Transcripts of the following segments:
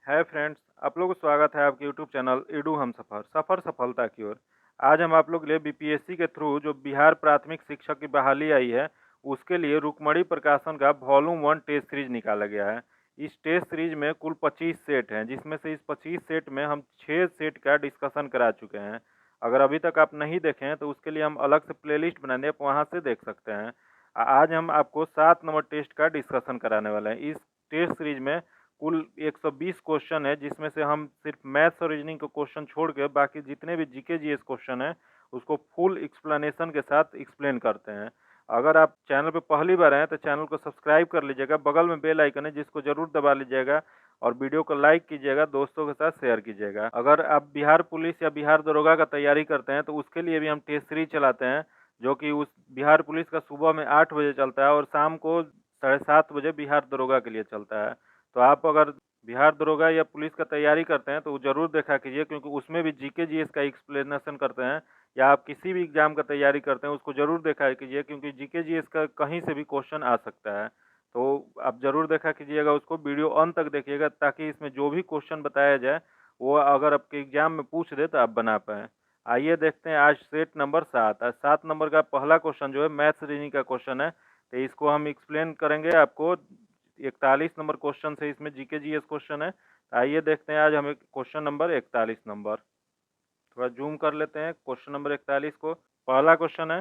Hi friends, आप लोगों को स्वागत है आपके यूट्यूब चैनल ईडू हम सफ़र सफलता की ओर। आज हम आप लोग के लिए बीपीएससी के थ्रू जो बिहार प्राथमिक शिक्षक की बहाली आई है, उसके लिए रुक्मणी प्रकाशन का वॉल्यूम 1 टेस्ट सीरीज निकाला गया है। इस टेस्ट सीरीज में कुल 25 सेट हैं, जिसमें से इस 25 सेट में हम 6 सेट का डिस्कशन करा चुके हैं। अगर अभी तक आप नहीं देखे हैं तो उसके लिए हम अलग से प्लेलिस्ट बना दिए, आप वहाँ से देख सकते हैं। आज हम आपको 7 नंबर टेस्ट का डिस्कशन कराने वाले हैं। इस टेस्ट सीरीज में कुल 120 क्वेश्चन है, जिसमें से हम सिर्फ मैथ्स और रीजनिंग के क्वेश्चन छोड़ के बाकी जितने भी जीके जीएस क्वेश्चन है उसको फुल एक्सप्लेनेशन के साथ एक्सप्लेन करते हैं। अगर आप चैनल पे पहली बार आए तो चैनल को सब्सक्राइब कर लीजिएगा, बगल में बेल आइकन है जिसको जरूर दबा लीजिएगा और वीडियो को लाइक कीजिएगा, दोस्तों के साथ शेयर कीजिएगा। अगर आप बिहार पुलिस या बिहार दरोगा का तैयारी करते हैं तो उसके लिए भी हम टेस्ट सीरीज चलाते हैं, जो कि उस बिहार पुलिस का सुबह में 8 बजे चलता है और शाम को 7:30 बजे बिहार दरोगा के लिए चलता है। तो आप अगर बिहार दरोगा या पुलिस का तैयारी करते हैं तो ज़रूर देखा कीजिए, क्योंकि उसमें भी जीके जीएस का एक्सप्लेनेशन करते हैं। या आप किसी भी एग्जाम का तैयारी करते हैं उसको ज़रूर देखा कीजिए, क्योंकि जीके जीएस का कहीं से भी क्वेश्चन आ सकता है। तो आप ज़रूर देखा कीजिएगा, उसको वीडियो अंत तक देखिएगा, ताकि इसमें जो भी क्वेश्चन बताया जाए वो अगर आपके एग्जाम में पूछ दे तो आप बना पाएँ। आइए देखते हैं आज सेट नंबर 7। आज 7 नंबर का पहला क्वेश्चन जो है मैथ्स रीजनिंग का क्वेश्चन है, तो इसको हम एक्सप्लेन करेंगे आपको। 41 नंबर क्वेश्चन से इसमें जीके जीएस क्वेश्चन है। आइए देखते हैं आज हमें क्वेश्चन नंबर 41 नंबर। थोड़ा जूम कर लेते हैं क्वेश्चन नंबर 41 को। पहला क्वेश्चन है,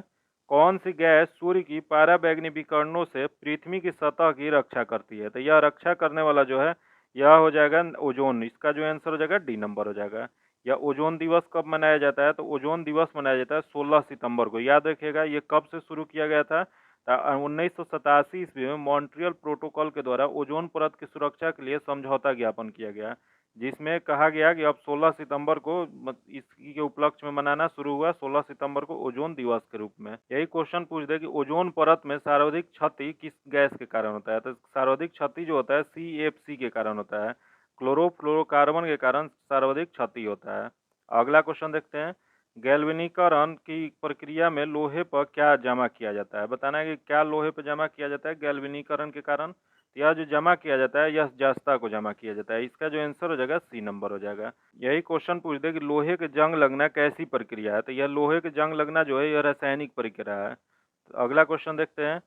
कौन सी गैस सूर्य की पाराबैंगनी विकिरणों से पृथ्वी की सतह की रक्षा करती है? तो यह रक्षा करने वाला जो है यह हो जाएगा ओजोन। इसका जो आंसर हो जाएगा डी नंबर हो जाएगा। या ओजोन दिवस कब मनाया जाता है? तो ओजोन दिवस मनाया जाता है 16 सितंबर को। याद रखिएगा ये कब से शुरू किया गया था? 1987 ईस्वी में मॉन्ट्रियल प्रोटोकॉल के द्वारा ओजोन परत की सुरक्षा के लिए समझौता ज्ञापन किया गया, जिसमें कहा गया कि अब 16 सितंबर को इसी के उपलक्ष्य में मनाना शुरू हुआ, 16 सितंबर को ओजोन दिवस के रूप में। यही क्वेश्चन पूछ दे कि ओजोन परत में सर्वाधिक क्षति किस गैस के कारण होता है? तो सर्वाधिक क्षति जो होता है CFC के कारण होता है, क्लोरोफ्लोरोकार्बन के कारण सर्वाधिक क्षति होता है। अगला क्वेश्चन देखते हैं, गैल्वेनीकरण की प्रक्रिया में लोहे पर क्या जमा किया जाता है? बताना है कि क्या लोहे पर जमा किया जाता है गैल्वेनीकरण के कारण। यह जो जमा किया जाता है यह जस्ता को जमा किया जाता है। इसका जो आंसर हो जाएगा सी नंबर हो जाएगा। यही क्वेश्चन पूछ दे कि लोहे के जंग लगना कैसी प्रक्रिया है? तो यह लोहे के जंग लगना जो है यह रासायनिक प्रक्रिया है। तो अगला क्वेश्चन देखते हैं,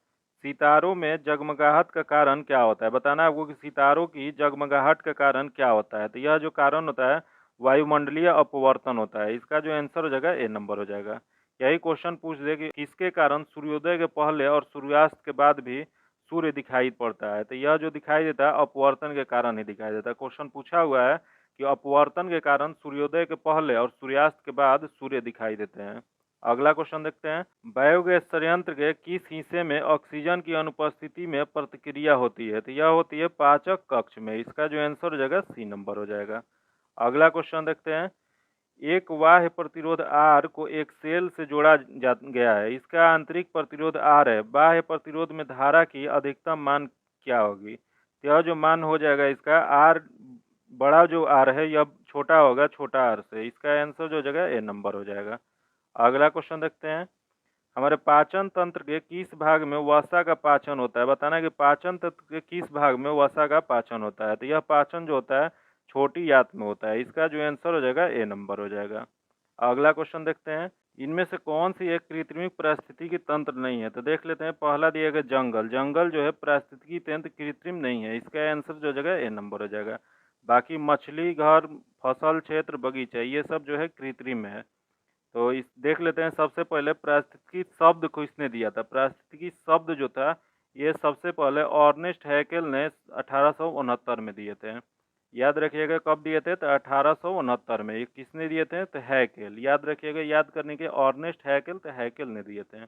सितारों में जगमगाहट का कारण क्या होता है? बताना है आपको कि सितारों की जगमगाहट का कारण क्या होता है। तो यह जो कारण होता है वायुमंडलीय अपवर्तन होता है। इसका जो आंसर हो जाएगा ए नंबर हो जाएगा। यही क्वेश्चन पूछ दे कि किसके कारण सूर्योदय के पहले और सूर्यास्त के बाद भी सूर्य दिखाई पड़ता है? तो यह जो दिखाई देता है अपवर्तन के कारण ही दिखाई देता है। क्वेश्चन पूछा हुआ है कि अपवर्तन के कारण सूर्योदय के पहले और सूर्यास्त के बाद सूर्य दिखाई देते हैं। अगला क्वेश्चन देखते हैं, बायोगैस संयंत्र के किस हिस्से में ऑक्सीजन की अनुपस्थिति में प्रतिक्रिया होती है? तो यह होती है पाचक कक्ष में। इसका जो आंसर हो जाएगा सी नंबर हो जाएगा। अगला क्वेश्चन देखते हैं, एक बाह्य प्रतिरोध R को एक सेल से जोड़ा गया है, इसका आंतरिक प्रतिरोध R है, बाह्य प्रतिरोध में धारा की अधिकतम मान क्या होगी? यह जो मान हो जाएगा इसका R, बड़ा जो R है यह छोटा होगा छोटा R से। इसका आंसर जो हो जाएगा ए नंबर हो जाएगा। अगला क्वेश्चन देखते हैं, हमारे पाचन तंत्र के किस भाग में वसा का पाचन होता है? बताना है कि पाचन तंत्र के किस भाग में वसा का पाचन होता है। तो यह पाचन जो होता है छोटी आंत में होता है। इसका जो आंसर हो जाएगा ए नंबर हो जाएगा। अगला क्वेश्चन देखते हैं, इनमें से कौन सी एक कृत्रिम पारिस्थितिकी तंत्र नहीं है? तो देख लेते हैं, पहला दिया गया जंगल। जंगल जो है पारिस्थितिकी तंत्र कृत्रिम नहीं है। इसका आंसर जो हो जाएगा ए नंबर हो जाएगा। बाकी मछली घर, फसल क्षेत्र, बगीचा, ये सब जो है कृत्रिम है। तो इस देख लेते हैं, सबसे पहले पारिस्थितिकी शब्द किसने दिया था? पारिस्थितिकी शब्द जो था ये सबसे पहले ऑर्नेस्ट हैकेल ने 1869 में दिए थे। याद रखिएगा कब दिए थे? तो 1869 में। ये किसने दिए थे? तो हैकेल। याद रखिएगा, याद करने के ऑर्नेस्ट हैकेल, तो हैकेल ने दिए थे।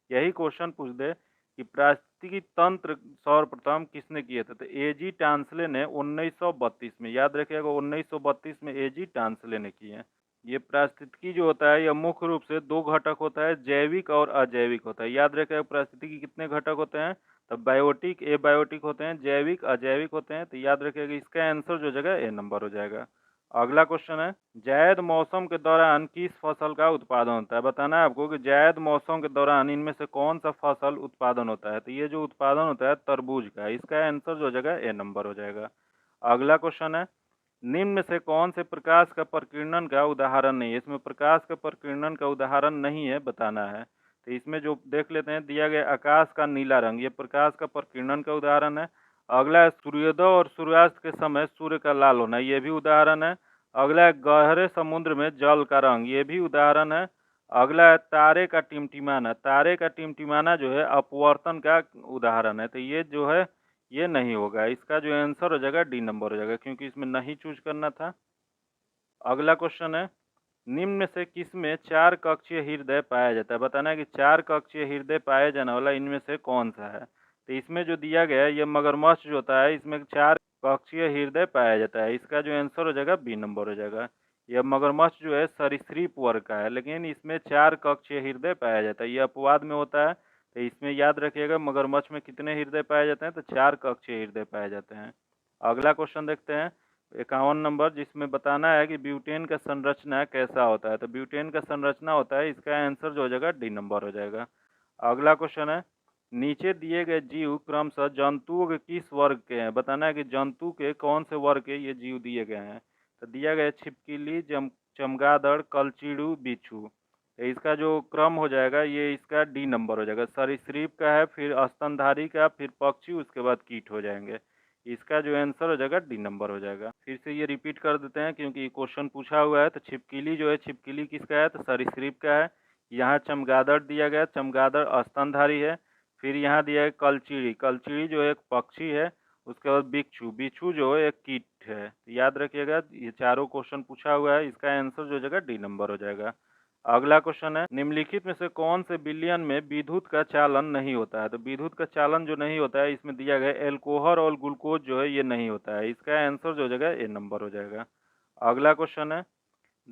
यही क्वेश्चन पूछ दे कि पारिस्थितिकी तंत्र सर्वप्रथम किसने किए थे? तो एजी टांसले ने 1932 में। याद रखिएगा 1932 में एजी टांसले ने किए। ये पारिस्थितिकी जो होता है यह मुख्य रूप से दो घटक होता है, जैविक और अजैविक होता है। याद रखिएगा पारिस्थितिकी कितने घटक होते हैं? तो बायोटिक, एबायोटिक होते हैं, जैविक, अजैविक होते हैं। तो याद रखिएगा इसका आंसर जो जगह ए नंबर हो जाएगा। अगला क्वेश्चन है, जायद मौसम के दौरान किस फसल का उत्पादन होता है? बताना है आपको कि जायद मौसम के दौरान इनमें से कौन सा फसल उत्पादन होता है? तो ये जो उत्पादन होता है तरबूज का। इसका आंसर जो जगह ए नंबर हो जाएगा। अगला क्वेश्चन है, निम्न में से कौन से प्रकाश का प्रकीर्णन का उदाहरण नहीं है? इसमें प्रकाश का प्रकीर्णन का उदाहरण नहीं है, बताना है। तो इसमें जो देख लेते हैं, दिया गया आकाश का नीला रंग, ये प्रकाश का प्रकीर्णन का उदाहरण है। अगला है सूर्योदय और सूर्यास्त के समय सूर्य का लाल होना, ये भी उदाहरण है। अगला है गहरे समुद्र में जल का रंग, ये भी उदाहरण है। अगला है तारे का टिमटिमाना, तारे का टिमटिमाना जो है अपवर्तन का उदाहरण है। तो ये जो है ये नहीं होगा, इसका जो आंसर हो जाएगा डी नंबर हो जाएगा, क्योंकि इसमें नहीं चूज करना था। अगला क्वेश्चन है, निम्न में से किसमें चार कक्षीय हृदय पाया जाता है? बताना है कि चार कक्षीय हृदय पाया जाने वाला इनमें से कौन सा है। तो इसमें जो दिया गया है, ये मगरमच्छ जो होता है, इसमें चार कक्षीय हृदय पाया जाता है। इसका जो आंसर हो जाएगा बी नंबर हो जाएगा। यह मगरमच्छ जो है सरीसृप वर्ग का है, लेकिन इसमें चार कक्षीय हृदय पाया जाता है। यह अपवाद में होता है, तो इसमें याद रखिएगा मगरमच्छ में कितने हृदय पाए जाते हैं, तो चार कक्षीय हृदय पाए जाते हैं। अगला क्वेश्चन देखते हैं, 51 नंबर, जिसमें बताना है कि ब्यूटेन का संरचना कैसा होता है। तो ब्यूटेन का संरचना होता है, इसका आंसर जो हो जाएगा डी नंबर हो जाएगा। अगला क्वेश्चन है, नीचे दिए गए जीव क्रमशः जंतुओं के किस वर्ग के हैं? बताना है कि जंतु के कौन से वर्ग के ये जीव दिए गए हैं। तो दिया गया छिपकली, चमगादड़, कलचीड़ू, बिच्छू। तो इसका जो क्रम हो जाएगा ये इसका डी नंबर हो जाएगा। सरीसृप का है, फिर स्तनधारी का, फिर पक्षी, उसके बाद कीट हो जाएंगे। इसका जो आंसर हो जाएगा डी नंबर हो जाएगा। फिर से ये रिपीट कर देते हैं क्योंकि क्वेश्चन पूछा हुआ है। तो छिपकली जो है, छिपकली किसका है? तो सरीसृप का है। यहाँ चमगादड़ दिया गया, चमगादड़ स्तनधारी है। फिर यहाँ दिया है कलचीड़ी, कलचीड़ी जो है एक पक्षी है। उसके बाद बिच्छू, बिच्छू जो है एक कीट है। तो याद रखिएगा, ये चारों क्वेश्चन पूछा हुआ है, इसका आंसर जो हो जाएगा डी नंबर हो जाएगा। अगला क्वेश्चन है, निम्नलिखित में से कौन से विलयन में विद्युत का चालन नहीं होता है? तो विद्युत का चालन जो नहीं होता है, इसमें दिया गया एल्कोहल और ग्लूकोज जो है ये नहीं होता है। इसका आंसर जो हो जाएगा ए नंबर हो जाएगा। अगला क्वेश्चन है,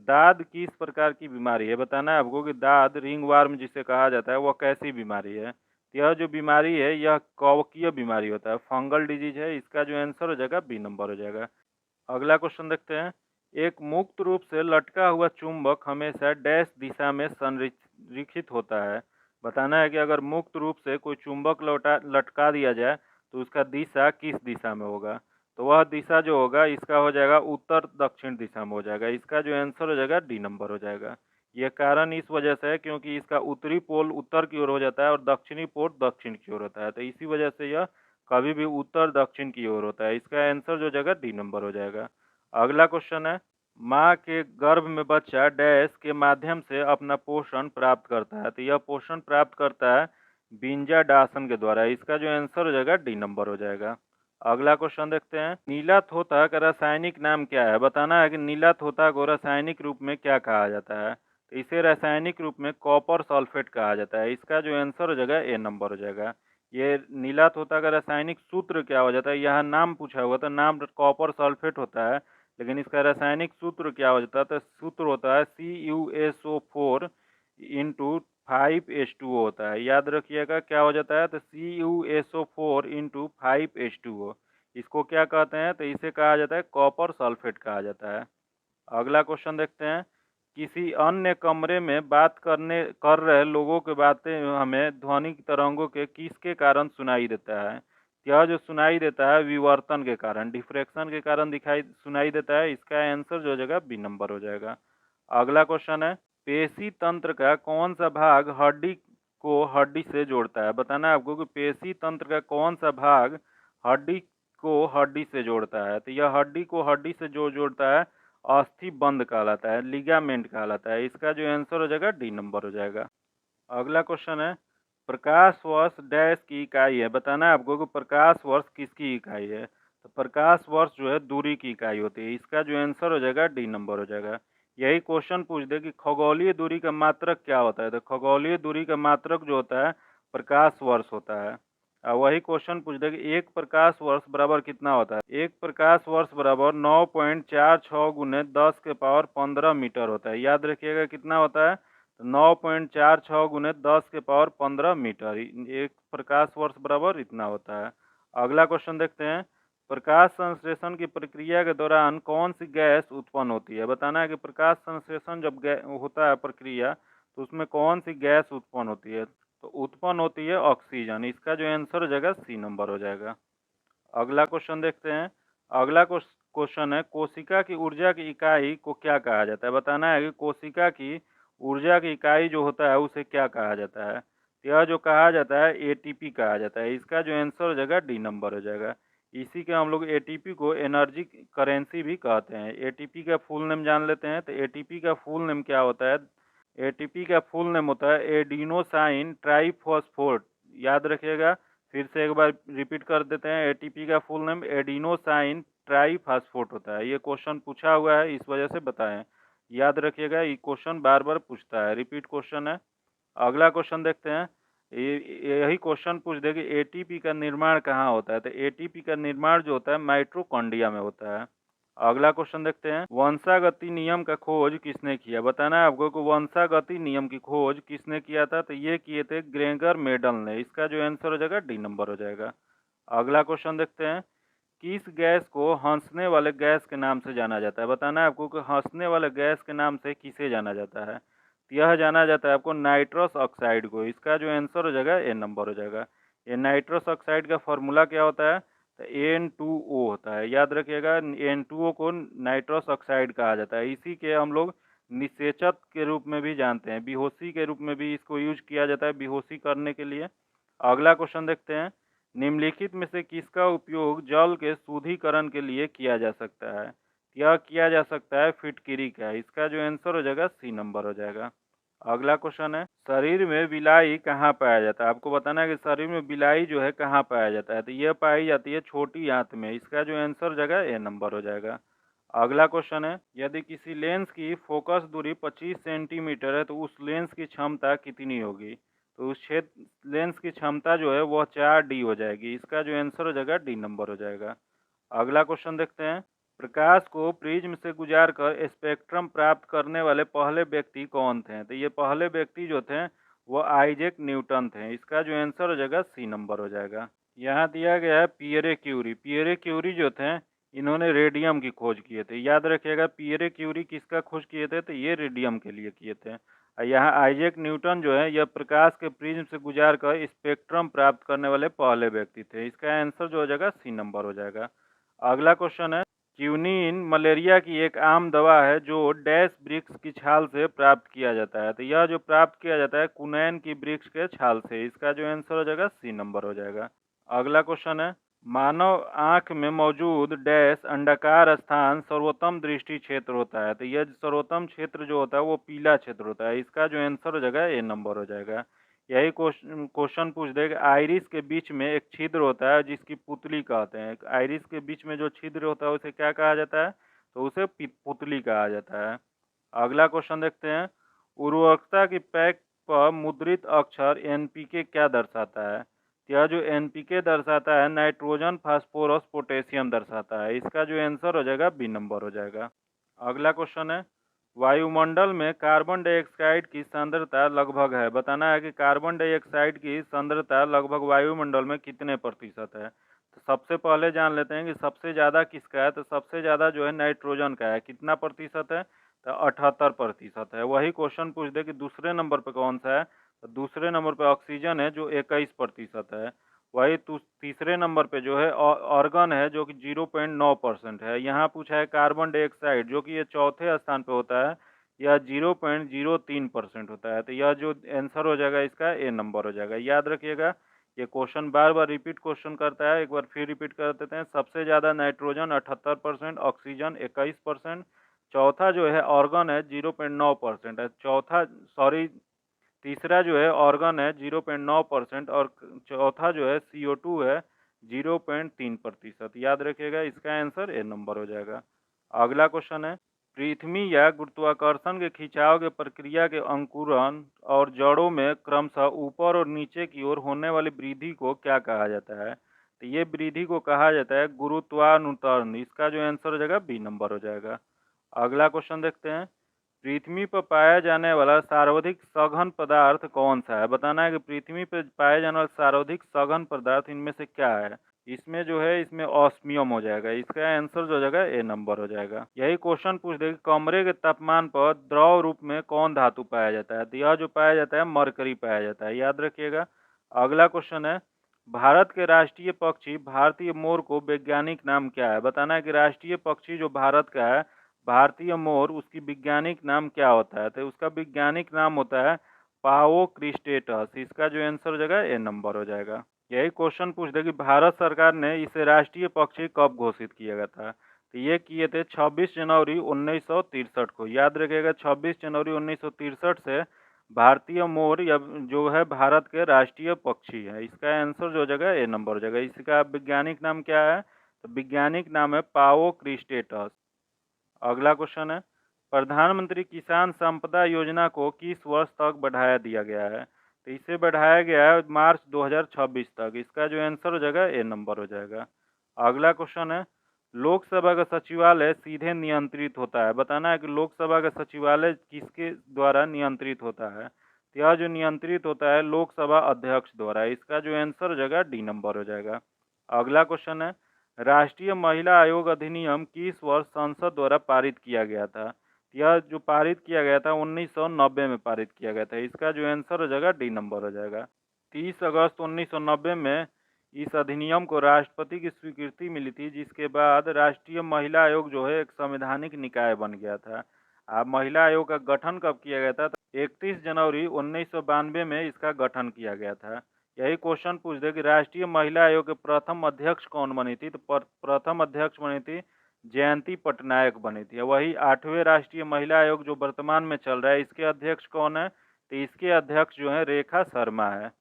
दाद किस प्रकार की बीमारी है? बताना है आपको कि दाद, रिंगवर्म जिसे कहा जाता है, वह कैसी बीमारी है। तो यह जो बीमारी है यह कवकीय बीमारी होता है, फंगल डिजीज है। इसका जो आंसर हो जाएगा बी नंबर हो जाएगा। अगला क्वेश्चन देखते हैं, एक मुक्त रूप से लटका हुआ चुंबक हमेशा डैश दिशा में संरेखित होता है। बताना है कि अगर मुक्त रूप से कोई चुंबक लटका दिया जाए तो उसका दिशा किस दिशा में होगा। तो वह दिशा जो होगा इसका हो जाएगा उत्तर दक्षिण दिशा में हो जाएगा। इसका जो आंसर हो जाएगा डी नंबर हो जाएगा। यह कारण इस वजह से है क्योंकि इसका उत्तरी पोल उत्तर की ओर हो जाता है और दक्षिणी पोल दक्षिण की ओर होता है। तो इसी वजह से यह कभी भी उत्तर दक्षिण की ओर होता है। इसका आंसर जो जाएगा डी नंबर हो जाएगा। अगला क्वेश्चन है, माँ के गर्भ में बच्चा डैश के माध्यम से अपना पोषण प्राप्त करता है। तो यह पोषण प्राप्त करता है बीजांडासन के द्वारा। इसका जो आंसर हो जाएगा डी नंबर हो जाएगा। अगला क्वेश्चन देखते हैं, नीला तोता का रासायनिक नाम क्या है? बताना है कि नीला तोता को रासायनिक रूप में क्या कहा जाता है। तो इसे रासायनिक रूप में कॉपर सल्फेट कहा जाता है। इसका जो आंसर हो जाएगा ए नंबर हो जाएगा। ये नीला तोता का रासायनिक सूत्र क्या हो जाता है, यहाँ नाम पूछा हुआ था, नाम कॉपर सल्फेट होता है, लेकिन इसका रासायनिक सूत्र क्या हो जाता है? तो सूत्र होता है CuSO4 इंटू 5H2O होता है। याद रखिएगा क्या हो जाता है, तो CuSO4 इंटू 5H2O। इसको क्या कहते हैं? तो इसे कहा जाता है कॉपर सल्फेट कहा जाता है। अगला क्वेश्चन देखते हैं, किसी अन्य कमरे में बात कर रहे लोगों की बातें हमें ध्वनि तरंगों के किसके कारण सुनाई देता है? यह जो सुनाई देता है विवर्तन के कारण, डिफ्रैक्शन के कारण दिखाई सुनाई देता है। इसका आंसर जो हो जाएगा बी नंबर हो जाएगा। अगला क्वेश्चन है, पेशी तंत्र का कौन सा भाग हड्डी को हड्डी से जोड़ता है? बताना है आपको कि पेशी तंत्र का कौन सा भाग हड्डी को हड्डी से जोड़ता है। तो यह हड्डी को हड्डी से जो जोड़ता है अस्थि बंध कहलाता है, लिगामेंट कहलाता है। इसका जो आंसर हो जाएगा डी नंबर हो जाएगा। अगला क्वेश्चन है, प्रकाश वर्ष डैश की इकाई है? बताना है आपको कि प्रकाश वर्ष किसकी इकाई है। तो प्रकाश वर्ष जो है दूरी की इकाई होती है। इसका जो आंसर हो जाएगा डी नंबर हो जाएगा। यही क्वेश्चन पूछ दे कि खगोलीय दूरी का मात्रक क्या होता है। तो खगोलीय दूरी का मात्रक जो होता है प्रकाश वर्ष होता है। और वही क्वेश्चन पूछ दे कि एक प्रकाश वर्ष बराबर कितना होता है। एक प्रकाश वर्ष बराबर 9.46 गुने 10 के पावर 15 मीटर होता है। याद रखिएगा कितना होता है, 9.46 गुने 10 के पावर 15 मीटर। एक प्रकाश वर्ष बराबर इतना होता है। अगला क्वेश्चन देखते हैं, प्रकाश संश्लेषण की प्रक्रिया के दौरान कौन सी गैस उत्पन्न होती है? बताना है कि प्रकाश संश्लेषण जब होता है प्रक्रिया, तो उसमें कौन सी गैस उत्पन्न होती है। तो उत्पन्न होती है ऑक्सीजन। इसका जो आंसर हो जाएगा सी नंबर हो जाएगा। अगला क्वेश्चन देखते हैं, अगला क्वेश्चन है, कोशिका की ऊर्जा की इकाई को क्या कहा जाता है। बताना है कि कोशिका की ऊर्जा की इकाई जो होता है उसे क्या कहा जाता है। तो यह जो कहा जाता है एटीपी कहा जाता है। इसका जो आंसर हो जाएगा डी नंबर हो जाएगा। इसी के हम लोग एटीपी को एनर्जी करेंसी भी कहते हैं। एटीपी का फुल नेम जान लेते हैं। तो एटीपी का फुल नेम क्या होता है। एटीपी का फुल नेम होता है एडिनोसाइन ट्राइफॉस्फेट। याद रखिएगा, फिर से एक बार रिपीट कर देते हैं। एटीपी का फुल नेम एडिनोसाइन ट्राइफॉस्फेट होता है। ये क्वेश्चन पूछा हुआ है, इस वजह से बताएं। याद रखिएगा, ये क्वेश्चन बार बार पूछता है, रिपीट क्वेश्चन है। अगला क्वेश्चन देखते हैं। यही क्वेश्चन पूछ दे कि एटीपी का निर्माण कहाँ होता है। तो एटीपी का निर्माण जो होता है माइटोकॉन्ड्रिया में होता है। अगला क्वेश्चन देखते हैं, वंशागति नियम का खोज किसने किया। बताना है आपको कि वंशागति नियम की खोज किसने किया था। तो ये किए थे ग्रेगर मेडल ने। इसका जो आंसर हो जाएगा डी नंबर हो जाएगा। अगला क्वेश्चन देखते हैं, किस गैस को हंसने वाले गैस के नाम से जाना जाता है। बताना है आपको कि हंसने वाले गैस के नाम से किसे जाना जाता है। तो यह जाना जाता है आपको नाइट्रस ऑक्साइड को। इसका जो आंसर हो जाएगा ए नंबर हो जाएगा। ये नाइट्रस ऑक्साइड का फॉर्मूला क्या होता है। तो N2O होता है। याद रखिएगा, N2O को नाइट्रस ऑक्साइड कहा जाता है। इसी के हम लोग निषेचक के रूप में भी जानते हैं, बेहोशी के रूप में भी इसको यूज किया जाता है बेहोशी करने के लिए। अगला क्वेश्चन देखते हैं, निम्नलिखित में से किसका उपयोग जल के शुद्धिकरण के लिए किया जा सकता है। यह किया जा सकता है फिटकिरी का। इसका जो आंसर हो जाएगा सी नंबर हो जाएगा। अगला क्वेश्चन है, शरीर में बिलाई कहाँ पाया जाता है। आपको बताना है कि शरीर में बिलाई जो है कहाँ पाया जाता है। तो यह पाई जाती है छोटी आंत में। इसका जो आंसर हो जाएगा ए नंबर हो जाएगा। अगला क्वेश्चन है, यदि किसी लेंस की फोकस दूरी 25 सेंटीमीटर है तो उस लेंस की क्षमता कितनी होगी। तो उस क्षेत्र लेंस की क्षमता जो है वह 4D हो जाएगी। इसका जो आंसर हो जाएगा डी नंबर हो जाएगा। अगला क्वेश्चन देखते हैं, प्रकाश को प्रिज्म से गुजार कर स्पेक्ट्रम प्राप्त करने वाले पहले व्यक्ति कौन थे। तो ये पहले व्यक्ति जो थे वो आइजैक न्यूटन थे। इसका जो आंसर हो जाएगा सी नंबर हो जाएगा। यहाँ दिया गया है पियरे क्यूरी। पियरे क्यूरी जो थे इन्होंने रेडियम की खोज किए थे। याद रखिएगा, पियरे क्यूरी किसका खोज किए थे। तो ये रेडियम के लिए किए थे। और यहाँ आइजैक न्यूटन जो है यह प्रकाश के प्रिज्म से गुजार कर स्पेक्ट्रम प्राप्त करने वाले पहले व्यक्ति थे। इसका आंसर जो हो जाएगा सी नंबर हो जाएगा। अगला क्वेश्चन है, क्यूनिन मलेरिया की एक आम दवा है जो डैश वृक्ष की छाल से प्राप्त किया जाता है। तो यह जो प्राप्त किया जाता है कुनैन की वृक्ष के छाल से। इसका जो आंसर हो जाएगा सी नंबर हो जाएगा। अगला क्वेश्चन है, मानव आंख में मौजूद डैश अंडाकार स्थान सर्वोत्तम दृष्टि क्षेत्र होता है। तो यह सर्वोत्तम क्षेत्र जो होता है वो पीला क्षेत्र होता है। इसका जो आंसर हो जाएगा ए नंबर हो जाएगा। यही क्वेश्चन पूछ देगा, आइरिस के बीच में एक छिद्र होता है जिसकी पुतली कहते हैं। आइरिस के बीच में जो छिद्र होता है उसे क्या कहा जाता है। तो उसे पुतली कहा जाता है। अगला क्वेश्चन देखते हैं, उर्वरकता की पैक पर मुद्रित अक्षर NPK क्या दर्शाता है। यह जो NPK दर्शाता है नाइट्रोजन फास्फोरस पोटेशियम दर्शाता है। इसका जो आंसर हो जाएगा बी नंबर हो जाएगा। अगला क्वेश्चन है, वायुमंडल में कार्बन डाइऑक्साइड की सांद्रता लगभग है। बताना है कि कार्बन डाइऑक्साइड की सांद्रता लगभग वायुमंडल में कितने प्रतिशत है। तो सबसे पहले जान लेते हैं कि सबसे ज़्यादा किसका है। तो सबसे ज़्यादा जो है नाइट्रोजन का है। कितना प्रतिशत है। तो 78% है। वही क्वेश्चन पूछ दे कि दूसरे नंबर पर कौन सा है। तो दूसरे नंबर पर ऑक्सीजन है जो 21% है। वही तीसरे नंबर पे जो है ऑर्गन है जो कि 0.9% है। यहाँ पूछा है कार्बन डाइऑक्साइड जो कि ये चौथे स्थान पे होता है, यह 0.03% होता है। तो यह जो आंसर हो जाएगा इसका ए नंबर हो जाएगा। याद रखिएगा, ये क्वेश्चन बार बार रिपीट क्वेश्चन करता है। एक बार फिर रिपीट कर देते हैं। सबसे ज़्यादा नाइट्रोजन 78%, ऑक्सीजन 21%, चौथा जो है ऑर्गन है 0.9% है। तीसरा जो है ऑर्गन है 0.9% और चौथा जो है CO2 है 0.3%। याद रखिएगा, इसका आंसर ए नंबर हो जाएगा। अगला क्वेश्चन है, पृथ्वी या गुरुत्वाकर्षण के खिंचाव के प्रक्रिया के अंकुरन और जड़ों में क्रमशः ऊपर और नीचे की ओर होने वाली वृद्धि को क्या कहा जाता है। तो ये वृद्धि को कहा जाता है गुरुत्वानुतरण। इसका जो आंसर हो जाएगा बी नंबर हो जाएगा। अगला क्वेश्चन देखते हैं, पृथ्वी पर पाया जाने वाला सर्वाधिक सघन पदार्थ कौन सा है। बताना है कि पृथ्वी पर पाया जाने वाला सर्वाधिक सघन पदार्थ इनमें से क्या है। इसमें जो है इसमें ऑस्मियम हो जाएगा। इसका आंसर जो हो जाएगा ए नंबर हो जाएगा। यही क्वेश्चन पूछ देगा, कमरे के तापमान पर द्रव रूप में कौन धातु पाया जाता है। तो यह जो पाया जाता है मरकरी पाया जाता है। याद रखिएगा। अगला क्वेश्चन है, भारत के राष्ट्रीय पक्षी भारतीय मोर को वैज्ञानिक नाम क्या है? बताना है कि राष्ट्रीय पक्षी जो भारत का है भारतीय मोर, उसकी वैज्ञानिक नाम क्या होता है? तो उसका वैज्ञानिक नाम होता है पाओ क्रिस्टेटस। इसका जो आंसर हो जाएगा ए नंबर हो जाएगा। यही क्वेश्चन पूछ दे कि भारत सरकार ने इसे राष्ट्रीय पक्षी कब घोषित किया गया था? तो ये किए थे 26 जनवरी 1963 को। याद रखिएगा 26 जनवरी 1963 से भारतीय मोर या जो है भारत के राष्ट्रीय पक्षी है। इसका आंसर जो हो जाएगा ए नंबर हो जाएगा। इसका वैज्ञानिक नाम क्या है? तो वैज्ञानिक नाम है पाओ क्रिस्टेटस। अगला क्वेश्चन है, प्रधानमंत्री किसान संपदा योजना को किस वर्ष तक बढ़ाया दिया गया है? तो इसे बढ़ाया गया है मार्च 2026 तक। इसका जो आंसर हो जाएगा ए नंबर हो जाएगा। अगला क्वेश्चन है, लोकसभा का सचिवालय सीधे नियंत्रित होता है। बताना है कि लोकसभा का सचिवालय किसके द्वारा नियंत्रित होता है? तो यह जो नियंत्रित होता है लोकसभा अध्यक्ष द्वारा। इसका जो आंसर हो जाएगा डी नंबर हो जाएगा। अगला क्वेश्चन है, राष्ट्रीय महिला आयोग अधिनियम किस वर्ष संसद द्वारा पारित किया गया था? यह जो पारित किया गया था 1990 में पारित किया गया था। इसका जो आंसर हो जाएगा डी नंबर हो जाएगा। 30 अगस्त 1990 में इस अधिनियम को राष्ट्रपति की स्वीकृति मिली थी, जिसके बाद राष्ट्रीय महिला आयोग जो है एक संवैधानिक निकाय बन गया था। अब महिला आयोग का गठन कब किया गया था? 31 जनवरी 1992 में इसका गठन किया गया था। यही क्वेश्चन पूछ दे कि राष्ट्रीय महिला आयोग के प्रथम अध्यक्ष कौन बनी थी? तो प्रथम अध्यक्ष बनी थी जयंती पटनायक बनी थी। वही 8वें राष्ट्रीय महिला आयोग जो वर्तमान में चल रहा है, इसके अध्यक्ष कौन है? तो इसके अध्यक्ष जो है रेखा शर्मा है।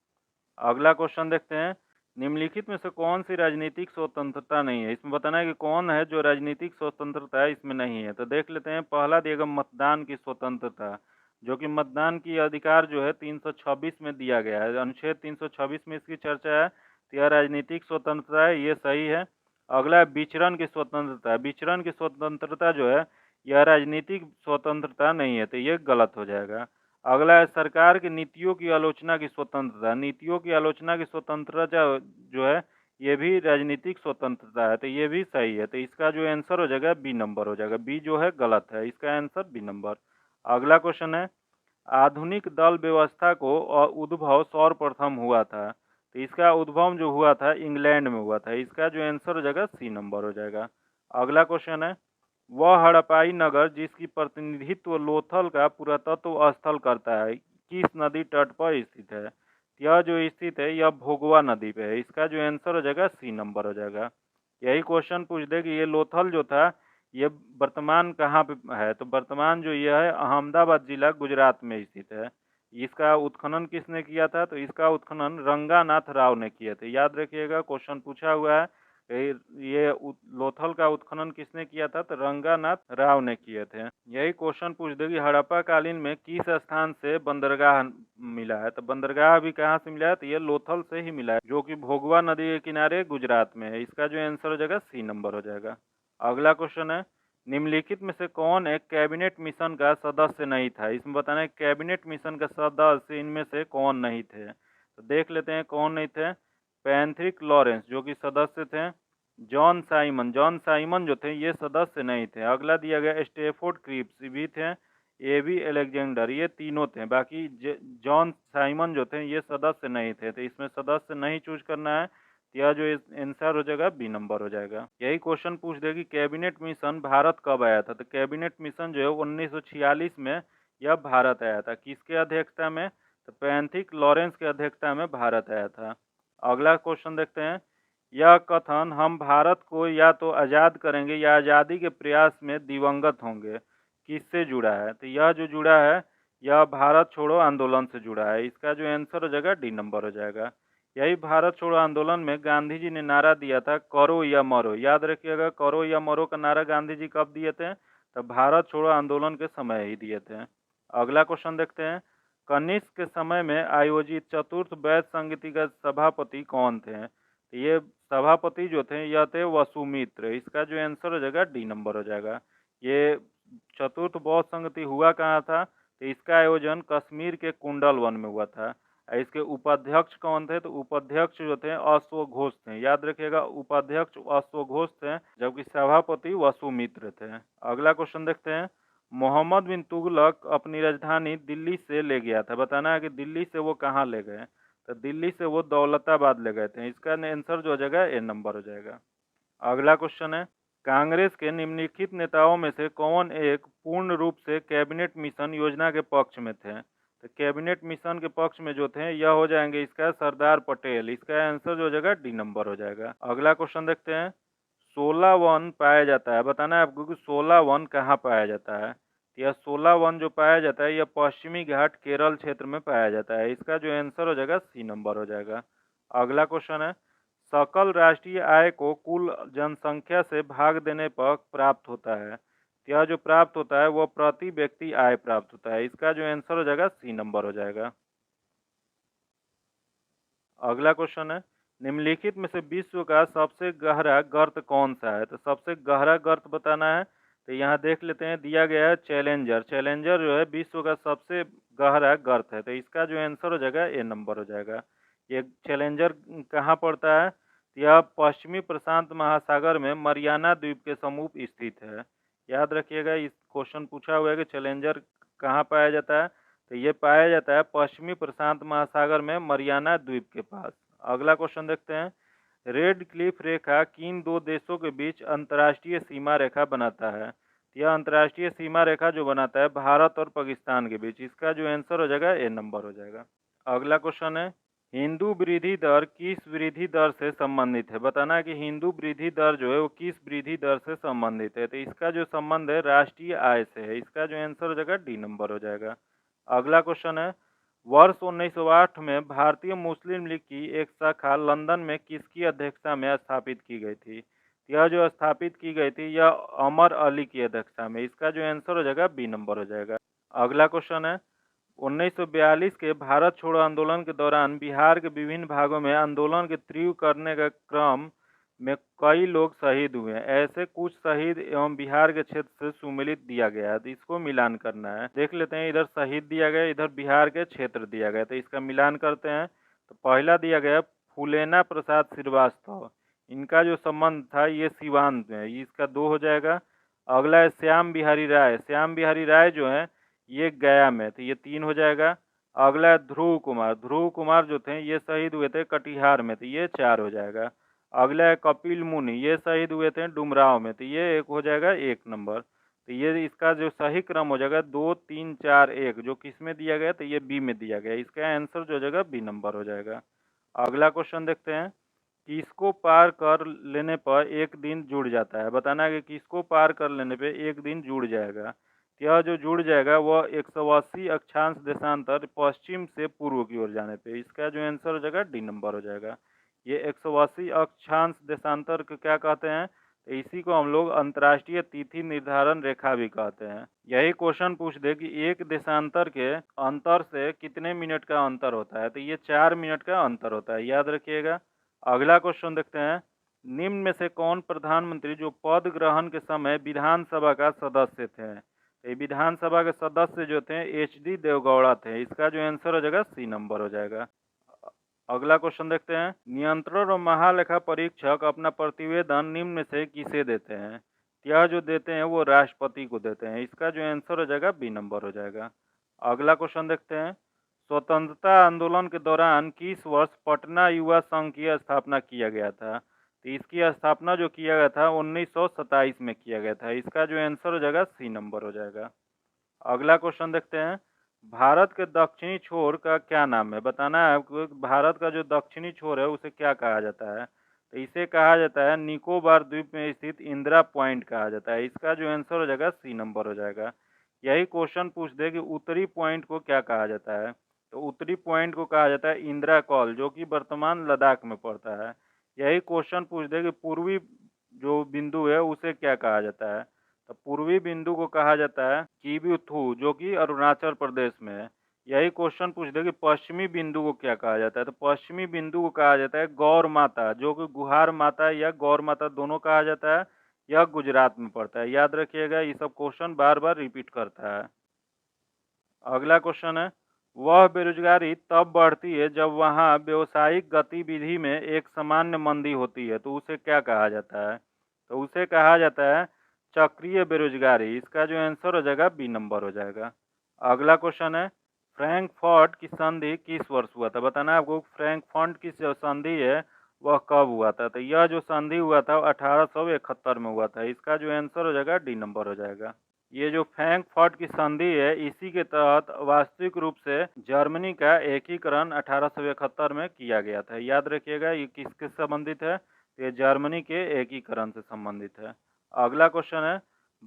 अगला क्वेश्चन देखते हैं, निम्नलिखित में से कौन सी राजनीतिक स्वतंत्रता नहीं है? इसमें बताना है कि कौन है जो राजनीतिक स्वतंत्रता है इसमें नहीं है। तो देख लेते हैं, पहला दिएगा मतदान की स्वतंत्रता, जो कि मतदान की अधिकार जो है 326 में दिया गया है। अनुच्छेद 326 में इसकी चर्चा है, तो यह राजनीतिक स्वतंत्रता है, ये सही है। अगला है विचरण की स्वतंत्रता। विचरण की स्वतंत्रता जो है यह राजनीतिक स्वतंत्रता नहीं है, तो ये गलत हो जाएगा। अगला है सरकार की नीतियों की आलोचना की स्वतंत्रता। नीतियों की आलोचना की स्वतंत्रता जो है ये भी राजनीतिक स्वतंत्रता है, तो ये भी सही है। तो इसका जो आंसर हो जाएगा बी नंबर हो जाएगा। बी जो है गलत है, इसका आंसर बी नंबर। अगला क्वेश्चन है, आधुनिक दल व्यवस्था को उद्भव सर्वप्रथम हुआ था। तो इसका उद्भव जो हुआ था इंग्लैंड में हुआ था। इसका जो आंसर हो जाएगा सी नंबर हो जाएगा। अगला क्वेश्चन है, वह हड़प्पाई नगर जिसकी प्रतिनिधित्व लोथल का पुरातत्व स्थल करता है किस नदी तट पर स्थित है? यह जो स्थित है यह भोगवा नदी पे है। इसका जो आंसर हो जाएगा सी नंबर हो जाएगा। यही क्वेश्चन पूछ दे कि ये लोथल जो था ये वर्तमान कहाँ पे है? तो वर्तमान जो यह है अहमदाबाद जिला गुजरात में स्थित है। इसका उत्खनन किसने किया था? तो इसका उत्खनन रंगानाथ राव ने किए थे। याद रखिएगा, क्वेश्चन पूछा हुआ है ये लोथल का उत्खनन किसने किया था? तो रंगानाथ राव ने किए थे। यही क्वेश्चन पूछ दे कि हड़प्पा कालीन में किस स्थान से बंदरगाह मिला है? तो बंदरगाह भी कहाँ से मिला है? तो ये लोथल से ही मिला है, जो कि भोगवा नदी के किनारे गुजरात में है। इसका जो आंसर हो जाएगा सी नंबर हो जाएगा। अगला क्वेश्चन है, निम्नलिखित में से कौन एक कैबिनेट मिशन का सदस्य नहीं था? इसमें बताना है कैबिनेट मिशन का सदस्य इनमें से कौन नहीं थे। तो देख लेते हैं कौन नहीं थे। पैट्रिक लॉरेंस जो कि सदस्य थे। जॉन साइमन जो थे ये सदस्य नहीं थे। अगला दिया गया स्टेफोर्ड क्रिप्स भी थे, एबी अलेक्जेंडर, ये तीनों थे। बाकी जॉन साइमन जो थे ये सदस्य नहीं थे। तो इसमें सदस्य नहीं चूज करना है, यह जो आंसर हो जाएगा बी नंबर हो जाएगा। यही क्वेश्चन पूछ दे कि कैबिनेट मिशन भारत कब आया था? तो कैबिनेट मिशन जो है 1946 में यह भारत आया था। किसके अध्यक्षता में? तो पैट्रिक लॉरेंस के अध्यक्षता में भारत आया था। अगला क्वेश्चन देखते हैं, यह कथन हम भारत को या तो आज़ाद करेंगे या आज़ादी के प्रयास में दिवंगत होंगे किससे जुड़ा है? तो यह जो जुड़ा है यह भारत छोड़ो आंदोलन से जुड़ा है। इसका जो आंसर हो जाएगा डी नंबर हो जाएगा। यही भारत छोड़ो आंदोलन में गांधी जी ने नारा दिया था करो या मरो। याद रखिएगा, करो या मरो का नारा गांधी जी कब दिए थे? तो भारत छोड़ो आंदोलन के समय ही दिए थे। अगला क्वेश्चन देखते हैं, कनिष्क के समय में आयोजित चतुर्थ वैद्य संगति का सभापति कौन थे? ये सभापति जो थे यह थे वसुमित्र। इसका जो आंसर हो जाएगा डी नंबर हो जाएगा। ये चतुर्थ बौद्ध संगति हुआ कहाँ था? तो इसका आयोजन कश्मीर के कुंडल वन में हुआ था। इसके उपाध्यक्ष कौन थे? तो उपाध्यक्ष जो थे अश्वघोष थे। याद रखिएगा, उपाध्यक्ष अश्वघोष थे, जबकि सभापति वसुमित्र थे। अगला क्वेश्चन देखते हैं, मोहम्मद बिन तुगलक अपनी राजधानी दिल्ली से ले गया था। बताना है कि दिल्ली से वो कहाँ ले गए? तो दिल्ली से वो दौलताबाद ले गए थे। इसका आंसर जो हो जाएगा ए नंबर हो जाएगा। अगला क्वेश्चन है, कांग्रेस के निम्नलिखित नेताओं में से कौन एक पूर्ण रूप से कैबिनेट मिशन योजना के पक्ष में थे? तो कैबिनेट मिशन के पक्ष में जो थे यह हो जाएंगे इसका सरदार पटेल। इसका आंसर जो हो जाएगा डी नंबर हो जाएगा। अगला क्वेश्चन देखते हैं, 16 वन पाया जाता है, बताना है आपको कि 16 वन कहाँ पाया जाता है। तो यह 16 वन जो पाया जाता है यह पश्चिमी घाट केरल क्षेत्र में पाया जाता है। इसका जो आंसर हो जाएगा सी नंबर हो जाएगा। अगला क्वेश्चन है, सकल राष्ट्रीय आय को कुल जनसंख्या से भाग देने पर प्राप्त होता है। यह जो प्राप्त होता है वह प्रति व्यक्ति आय प्राप्त होता है। इसका जो आंसर हो जाएगा सी नंबर हो जाएगा। अगला क्वेश्चन है, निम्नलिखित में से विश्व का सबसे गहरा गर्त कौन सा है? तो सबसे गहरा गर्त बताना है। तो यहाँ देख लेते हैं, दिया गया है चैलेंजर। चैलेंजर जो है विश्व का सबसे गहरा गर्त है। तो इसका जो आंसर हो जाएगा ए नंबर हो जाएगा। ये चैलेंजर कहाँ पड़ता है? यह पश्चिमी प्रशांत महासागर में मरियाना द्वीप के समीप स्थित है। याद रखिएगा, इस क्वेश्चन पूछा हुआ है कि चैलेंजर कहाँ पाया जाता है। तो ये पाया जाता है पश्चिमी प्रशांत महासागर में मरियाना द्वीप के पास। अगला क्वेश्चन देखते हैं, रेड क्लिफ रेखा किन दो देशों के बीच अंतर्राष्ट्रीय सीमा रेखा बनाता है? यह अंतर्राष्ट्रीय सीमा रेखा जो बनाता है भारत और पाकिस्तान के बीच। इसका जो आंसर हो जाएगा ए नंबर हो जाएगा। अगला क्वेश्चन है, हिंदू वृद्धि दर किस वृद्धि दर से संबंधित है? बताना है कि हिंदू वृद्धि दर जो है वो किस वृद्धि दर से संबंधित है। तो इसका जो संबंध है राष्ट्रीय आय से है। इसका जो आंसर हो जाएगा डी नंबर हो जाएगा। अगला क्वेश्चन है, वर्ष 1908 में भारतीय मुस्लिम लीग की एक शाखा लंदन में किसकी अध्यक्षता में स्थापित की गई थी? यह जो स्थापित की गई थी यह अमर अली की अध्यक्षता में। इसका जो आंसर हो जाएगा बी नंबर हो जाएगा। अगला क्वेश्चन है, 1942 के भारत छोड़ो आंदोलन के दौरान बिहार के विभिन्न भागों में आंदोलन के तीव्र करने के क्रम में कई लोग शहीद हुए। ऐसे कुछ शहीद एवं बिहार के क्षेत्र से सुमेलित दिया गया है। तो इसको मिलान करना है। देख लेते हैं, इधर शहीद दिया गया, इधर बिहार के क्षेत्र दिया गया। तो इसका मिलान करते हैं। तो पहला दिया गया फूलेना प्रसाद श्रीवास्तव, इनका जो संबंध था ये सिवान में, इसका 2 हो जाएगा। अगला है श्याम बिहारी राय। श्याम बिहारी राय जो है ये गया में, तो ये 3 हो जाएगा। अगला है ध्रुव कुमार। ध्रुव कुमार जो थे ये शहीद हुए थे कटिहार में, तो ये 4 हो जाएगा। अगला है कपिल मुनि, ये शहीद हुए थे डुमराव में, तो ये 1 हो जाएगा 1 नंबर। तो ये इसका जो सही क्रम हो जाएगा 2 3 4 1, जो किस में दिया गया तो ये बी में दिया गया। इसका आंसर जो हो जाएगा बी नंबर हो जाएगा। अगला क्वेश्चन देखते हैं, किसको पार कर लेने पर एक दिन जुड़ जाता है? बताना है कि किसको पार कर लेने पे एक दिन जुड़ जाएगा। यह जो जुड़ जाएगा वह 180 अक्षांश देशांतर पश्चिम से पूर्व की ओर जाने पे। इसका जो आंसर हो जाएगा डी नंबर हो जाएगा। ये 180 अक्षांश देशांतर को क्या कहते हैं? तो इसी को हम लोग अंतर्राष्ट्रीय तिथि निर्धारण रेखा भी कहते हैं। यही क्वेश्चन पूछ दे कि एक देशांतर के अंतर से कितने मिनट का अंतर होता है, तो ये 4 मिनट का अंतर होता है, याद रखिएगा। अगला क्वेश्चन देखते हैं, निम्न में से कौन प्रधानमंत्री जो पद ग्रहण के समय विधानसभा का सदस्य थे? ये विधानसभा के सदस्य जो थे HD देवगौड़ा थे। इसका जो आंसर हो जाएगा सी नंबर हो जाएगा। अगला क्वेश्चन देखते हैं, नियंत्रण और महालेखा परीक्षक अपना प्रतिवेदन निम्न में से किसे देते हैं? यह जो देते हैं वो राष्ट्रपति को देते हैं। इसका जो आंसर हो जाएगा बी नंबर हो जाएगा। अगला क्वेश्चन देखते हैं, स्वतंत्रता आंदोलन के दौरान किस वर्ष पटना युवा संघ की स्थापना किया गया था? तो इसकी स्थापना जो किया गया था 1927 में किया गया था। इसका जो आंसर हो जाएगा सी नंबर हो जाएगा। अगला क्वेश्चन देखते हैं, भारत के दक्षिणी छोर का क्या नाम है? बताना है आपको भारत का जो दक्षिणी छोर है उसे क्या कहा जाता है। तो इसे कहा जाता है निकोबार द्वीप में स्थित इंदिरा पॉइंट कहा जाता है। इसका जो आंसर हो जाएगा सी नंबर हो जाएगा। यही क्वेश्चन पूछ दे कि उत्तरी पॉइंट को क्या कहा जाता है। तो उत्तरी पॉइंट को कहा जाता है इंदिरा कॉल, जो कि वर्तमान लद्दाख में पड़ता है। यही क्वेश्चन पूछ दे कि पूर्वी जो बिंदु है उसे क्या कहा जाता है। तो पूर्वी बिंदु को कहा जाता है किबुथु, जो कि अरुणाचल प्रदेश में है। यही क्वेश्चन पूछ दे कि पश्चिमी बिंदु को क्या कहा जाता है। तो पश्चिमी बिंदु को कहा जाता है गौर माता, जो कि गुहार माता या गौर माता दोनों कहा जाता है। यह गुजरात में पड़ता है, याद रखिएगा। ये सब क्वेश्चन बार बार रिपीट करता है। अगला क्वेश्चन है, वह बेरोजगारी तब बढ़ती है जब वहाँ व्यवसायिक गतिविधि में एक सामान्य मंदी होती है, तो उसे क्या कहा जाता है? तो उसे कहा जाता है चक्रीय बेरोजगारी। इसका जो आंसर हो जाएगा बी नंबर हो जाएगा। अगला क्वेश्चन है, फ्रैंकफर्ट की संधि किस वर्ष हुआ था? बताना है आपको फ्रैंकफर्ट की जो संधि है वह कब हुआ था? तो यह जो संधि हुआ था 1871 में हुआ था। इसका जो आंसर हो जाएगा डी नंबर हो जाएगा। ये जो फ्रैंकफर्ट की संधि है इसी के तहत वास्तविक रूप से जर्मनी का एकीकरण 1871 में किया गया था। याद रखिएगा ये किसके संबंधित है? ये जर्मनी के एकीकरण से संबंधित है। अगला क्वेश्चन है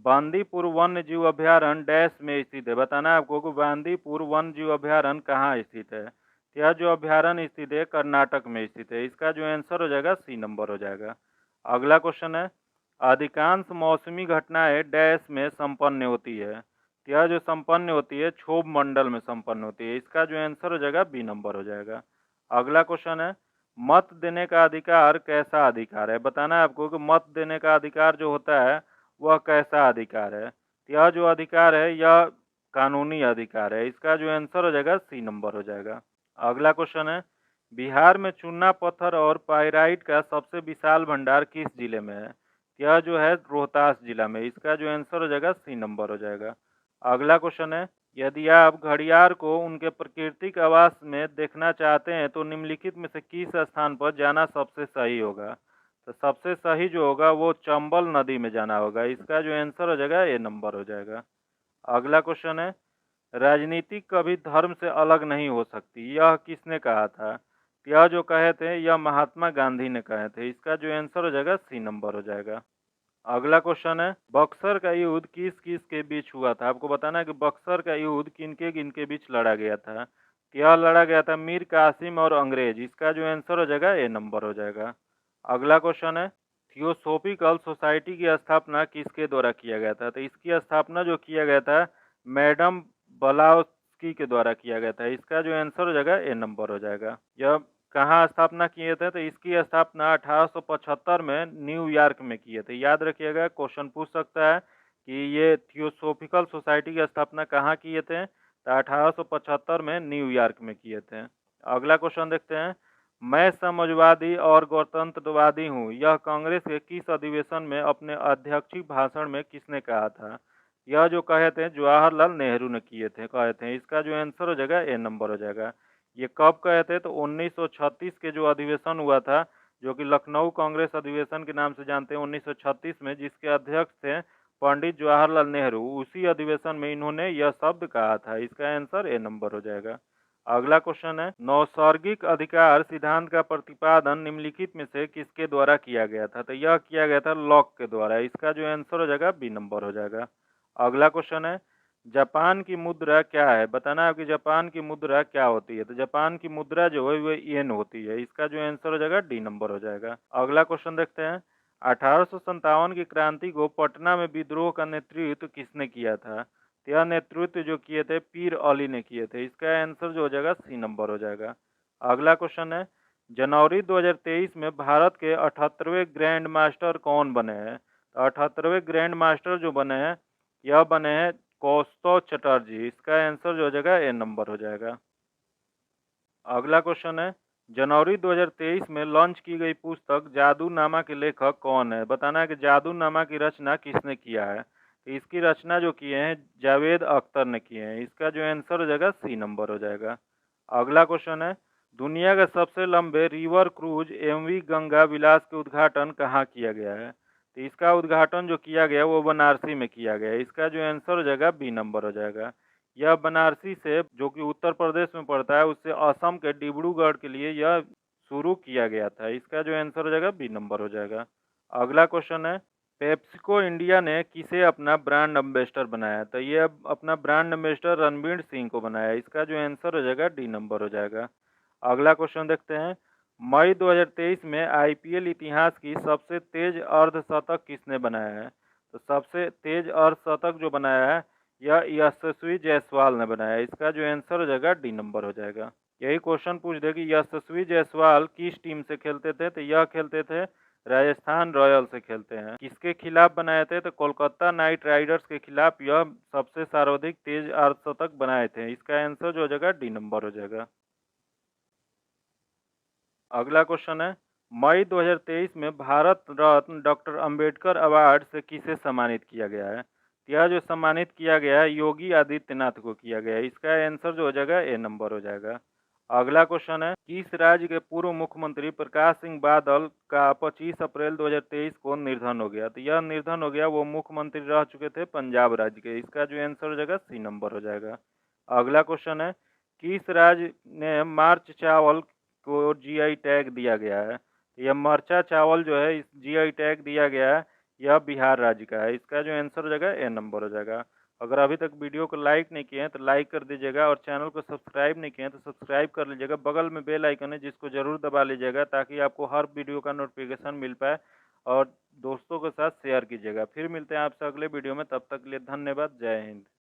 बांदीपुर वन्य जीव अभ्यारण्य डैश में स्थित है? बताना है आपको कि बांदीपुर वन्य जीव अभ्यारण्य कहाँ स्थित है? यह जो अभ्यारण्य स्थित है कर्नाटक में स्थित है। इसका जो आंसर हो जाएगा सी नंबर हो जाएगा। अगला क्वेश्चन है अधिकांश मौसमी घटनाएं डैश में संपन्न होती है? यह जो संपन्न होती है क्षोभ मंडल में संपन्न होती है। इसका जो आंसर हो जाएगा बी नंबर हो जाएगा। अगला क्वेश्चन है मत देने का अधिकार कैसा अधिकार है? बताना है आपको कि मत देने का अधिकार जो होता है वह कैसा अधिकार है? यह जो अधिकार है यह कानूनी अधिकार है। इसका जो आंसर हो जाएगा सी नंबर हो जाएगा। अगला क्वेश्चन है बिहार में चूना पत्थर और पाइराइट का सबसे विशाल भंडार किस जिले में है? यह जो है रोहतास जिला में। इसका जो आंसर हो जाएगा सी नंबर हो जाएगा। अगला क्वेश्चन है यदि आप घड़ियाल को उनके प्राकृतिक आवास में देखना चाहते हैं तो निम्नलिखित में से किस स्थान पर जाना सबसे सही होगा? तो सबसे सही जो होगा वो चंबल नदी में जाना होगा। इसका जो आंसर हो जाएगा ए नंबर हो जाएगा। अगला क्वेश्चन है राजनीति कभी धर्म से अलग नहीं हो सकती, यह किसने कहा था? यह जो कहे थे यह महात्मा गांधी ने कहे थे। इसका जो आंसर हो जाएगा सी नंबर हो जाएगा। अगला क्वेश्चन है बक्सर का युद्ध किस किस के बीच हुआ था? आपको बताना है कि बक्सर का युद्ध किनके किनके बीच लड़ा गया था? यह लड़ा गया था मीर कासिम और अंग्रेज। इसका जो आंसर हो जाएगा ए नंबर हो जाएगा। अगला क्वेश्चन है थियोसोफिकल सोसाइटी की स्थापना किसके द्वारा किया गया था? तो इसकी स्थापना जो किया गया था मैडम ब्लाउस्की के द्वारा किया गया था। इसका जो आंसर हो जाएगा ए नंबर हो जाएगा। यह कहाँ स्थापना किए थे? तो इसकी स्थापना 1875 में न्यूयॉर्क में किए थे। याद रखिएगा क्वेश्चन पूछ सकता है कि ये थियोसोफिकल सोसाइटी की स्थापना कहाँ किए थे? तो 1875 में न्यूयॉर्क में किए थे। अगला क्वेश्चन देखते हैं मैं समाजवादी और गणतंत्रवादी हूँ, यह कांग्रेस के किस अधिवेशन में अपने अध्यक्षीय भाषण में किसने कहा था? यह जो कहे थे जवाहरलाल नेहरू ने किए थे कहे थे। इसका जो आंसर हो जाएगा ए नंबर हो जाएगा। ये कब कहे थे? तो 1936 के जो अधिवेशन हुआ था जो कि लखनऊ कांग्रेस अधिवेशन के नाम से जानते हैं 1936 में, जिसके अध्यक्ष थे पंडित जवाहरलाल नेहरू, उसी अधिवेशन में इन्होंने यह शब्द कहा था। इसका आंसर ए नंबर हो जाएगा। अगला क्वेश्चन है नैसर्गिक अधिकार सिद्धांत का प्रतिपादन निम्नलिखित में से किसके द्वारा किया गया था? तो यह किया गया था लॉक के द्वारा। इसका जो आंसर हो जाएगा बी नंबर हो जाएगा। अगला क्वेश्चन है जापान की मुद्रा क्या है? बताना है कि जापान की मुद्रा क्या होती है? तो जापान की मुद्रा जो है वो येन होती है। इसका जो आंसर हो जाएगा डी नंबर हो जाएगा। अगला क्वेश्चन देखते हैं 1857 की क्रांति को पटना में विद्रोह का नेतृत्व किसने किया था? तो यह नेतृत्व जो किए थे पीर अली ने किए थे। इसका आंसर जो हो जाएगा सी नंबर हो जाएगा। अगला क्वेश्चन है जनवरी 2023 में भारत के 78वें ग्रैंड मास्टर कौन बने हैं? तो 78वें ग्रैंड मास्टर जो बने हैं यह बने हैं कौस्तव चटर्जी। इसका आंसर जो हो जाएगा ए नंबर हो जाएगा। अगला क्वेश्चन है जनवरी 2023 में लॉन्च की गई पुस्तक जादूनामा के लेखक कौन है? बताना है कि जादूनामा की रचना किसने किया है? तो इसकी रचना जो किए हैं जावेद अख्तर ने किए हैं। इसका जो आंसर हो जाएगा सी नंबर हो जाएगा। अगला क्वेश्चन है दुनिया के सबसे लंबे रिवर क्रूज एमवी गंगा विलास के उद्घाटन कहाँ किया गया है? तो इसका उद्घाटन जो किया गया वो बनारसी में किया गया है। इसका जो आंसर हो जाएगा बी नंबर हो जाएगा। यह बनारसी से जो कि उत्तर प्रदेश में पड़ता है उससे असम के डिब्रूगढ़ के लिए यह शुरू किया गया था। इसका जो आंसर हो जाएगा बी नंबर हो जाएगा। अगला क्वेश्चन है पेप्सिको इंडिया ने किसे अपना ब्रांड एम्बेसडर बनाया? तो ये अपना ब्रांड एम्बेसडर रणबीर सिंह को बनाया। इसका जो आंसर हो जाएगा डी नंबर हो जाएगा। अगला क्वेश्चन देखते हैं मई 2023 में आईपीएल इतिहास की सबसे तेज अर्धशतक किसने बनाया है? तो सबसे तेज अर्धशतक जो बनाया है यह यशस्वी जायसवाल ने बनाया। इसका जो आंसर हो जाएगा डी नंबर हो जाएगा। यही क्वेश्चन पूछ दे कि यशस्वी जायसवाल किस टीम से खेलते थे? तो यह खेलते थे राजस्थान रॉयल से खेलते हैं। किसके खिलाफ बनाए थे? तो कोलकाता नाइट राइडर्स के खिलाफ यह सबसे सर्वाधिक तेज अर्धशतक बनाए थे। इसका आंसर जो हो जाएगा डी नंबर हो जाएगा। अगला क्वेश्चन है मई 2023 में भारत रत्न डॉक्टर अंबेडकर अवार्ड से किसे सम्मानित किया गया है? यह जो सम्मानित किया गया है योगी आदित्यनाथ को किया गया है। इसका आंसर जो हो जाएगा ए नंबर हो जाएगा। अगला क्वेश्चन है, किस राज्य के पूर्व मुख्यमंत्री प्रकाश सिंह बादल का 25 अप्रैल 2023 को निधन हो गया? तो यह निधन हो गया, वो मुख्यमंत्री रह चुके थे पंजाब राज्य के। इसका जो आंसर हो जाएगा सी नंबर हो जाएगा। अगला क्वेश्चन है, किस राज्य ने मार्च चावल को जीआई टैग दिया गया है? यह मरचा चावल जो है इस जीआई टैग दिया गया है, यह बिहार राज्य का है। इसका जो आंसर हो जाएगा ए नंबर हो जाएगा। अगर अभी तक वीडियो को लाइक नहीं किए हैं तो लाइक कर दीजिएगा और चैनल को सब्सक्राइब नहीं किए हैं तो सब्सक्राइब कर लीजिएगा। बगल में बेल आइकन है जिसको जरूर दबा लीजिएगा ताकि आपको हर वीडियो का नोटिफिकेशन मिल पाए, और दोस्तों के साथ शेयर कीजिएगा। फिर मिलते हैं आपसे अगले वीडियो में, तब तक के लिए धन्यवाद। जय हिंद।